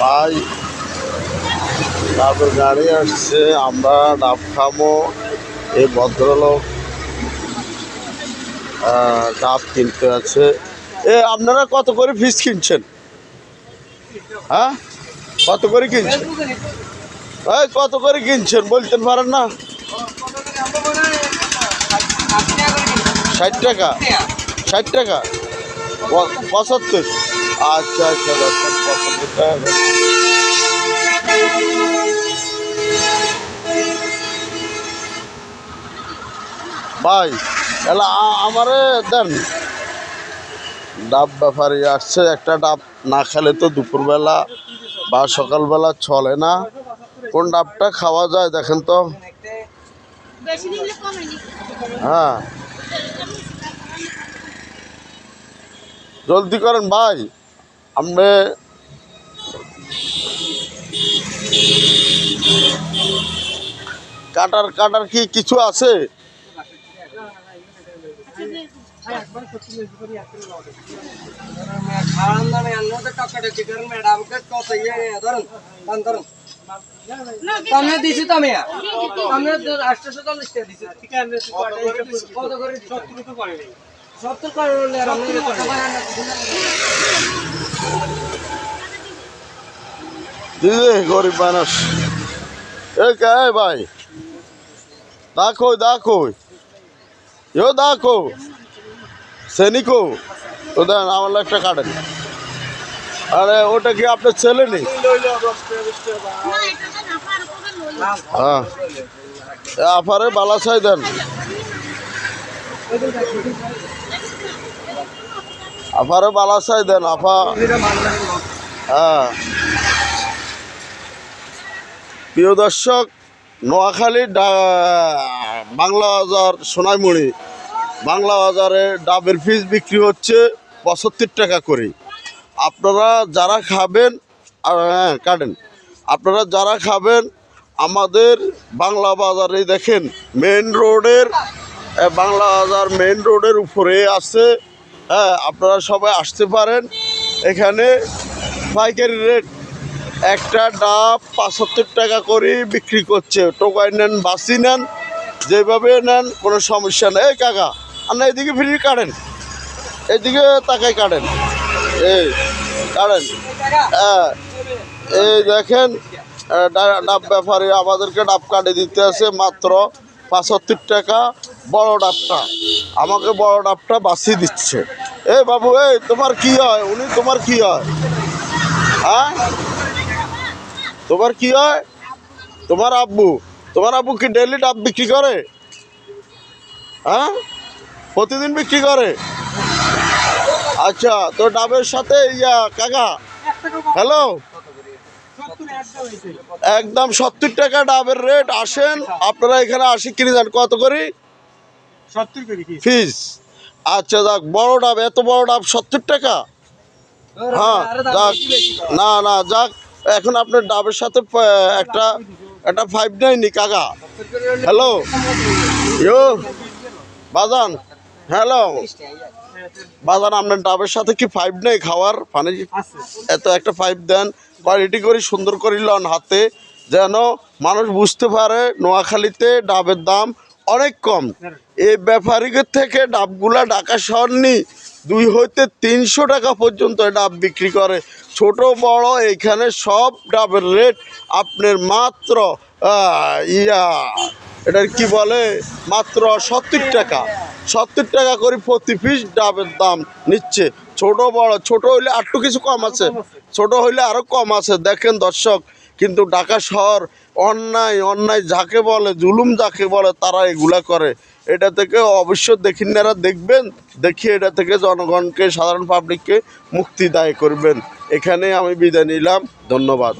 ভাই ডাবের গাড়ি আসছে, আমরা ডাব খাবো। এই ভদ্রলোক ডাব কিনতে আছে। আপনারা কত করে ফিস কিনছেন? হ্যাঁ, কত করে কিনছেন? কত করে কিনছেন বলতে পারেন না? 60 টাকা, 60 টাকা, 75। আচ্ছা আচ্ছা, 75 টাকা। ভাই তাহলে আমারে দেন। ডাব ব্যাপারী আসছে, একটা ডাব না খেলে তো দুপুরবেলা বা সকালবেলা চলে না। কোন ডাবটা খাওয়া যায় দেখেন তো। হ্যাঁ, জলদি করেন ভাই। আপনি কাটার কি কিছু আছে? দিছি তো আমি 840 টাকা দিছি। ঠিক আছে, 70 করে গরিব মানুষ। কে ভাই? দেখো দেখো, দেখো সেনিকো তো দেন, আমার একটা কাটেন। আরে ওটা কি আপনার ছেলে নেই? হ্যাঁ, আফারে বালাসাই দেন। আফারে বালাসাই দেন আফা। হ্যাঁ, প্রিয় দর্শক, নোয়াখালী বাংলা বাজার সোনাইমুড়ি বাংলা বাজারে ডাবের পিস বিক্রি হচ্ছে 75 টাকা করে। আপনারা যারা খাবেন, হ্যাঁ কাটেন, আপনারা যারা খাবেন আমাদের বাংলা বাজারে দেখেন, মেন রোডের বাংলা বাজার মেন রোডের উপরে আছে। হ্যাঁ, আপনারা সবাই আসতে পারেন। এখানে পাইকারি রেট, একটা ডাব 75 টাকা করে বিক্রি করছে। টোকাই নেন, বাসি নেন, যেভাবে নেন কোনো সমস্যা নেই। কাকা আপনি এদিকে ফ্রি কাটেন, এদিকে তাকাই কাটেন, এই কাটেন। হ্যাঁ, এই দেখেন ডাব ব্যাপারী আমাদেরকে ডাব কাটে দিতে আছে মাত্র 75 টাকা। বড় ডাবটা আমাকে বড় ডাবটা বাঁচি দিচ্ছে। বাবু, তোমার কি হয়? উনি তোমার কি হয়? হ্যাঁ, তোমার কি হয়? তোমার আব্বু? তোমার আব্বু কি ডেইলি ডাব বিক্রি করে? হ্যাঁ, প্রতিদিন বিক্রি করে? আচ্ছা, তো ডাবের সাথে কাকা, হ্যালো, একদম 70 টাকা ডাবের রেট। আসেন আপনারা এখানে, আসি কিনে যান। কত করে? 70 ফিস। আচ্ছা যাক, বড় ডাব, এত বড় ডাব 70 টাকা। হ্যাঁ যাক, না না যাক, এখন আপনার ডাবের সাথে একটা 5 নেয়নি কাকা। হ্যালো বাজান, হ্যালো বাজান, আপনার ডাবের সাথে কি 5 নেই খাওয়ার পানি? এত একটা 5 দেন, কোয়ালিটি করি, সুন্দর করি লন হাতে, যেন মানুষ বুঝতে পারে নোয়াখালীতে ডাবের দাম অনেক কম। এই ব্যাপারীদের থেকে ডাবগুলা ঢাকা শহর নি 2 হইতে 300 টাকা পর্যন্ত ডাব বিক্রি করে। ছোট বড় এইখানে সব ডাবের রেট আপনার মাত্র এটার কি বলে, মাত্র 70 টাকা। 70 টাকা করে প্রতি পিস ডাবের দাম নিচ্ছে। ছোট বড়, ছোট হইলে আরটু কিছু কম আছে, ছোট হইলে আরও কম আছে। দেখেন দর্শক, কিন্তু ঢাকা শহর অন্যায় অন্যায় যাকে বলে, জুলুম যাকে বলে, তারা এগুলা করে। এটা থেকে অবশ্য দেখিনারা দেখবেন, দেখিয়ে এটা থেকে জনগণকে, সাধারণ পাবলিককে মুক্তি দায় করবেন। এখানে আমি বিদায় নিলাম, ধন্যবাদ।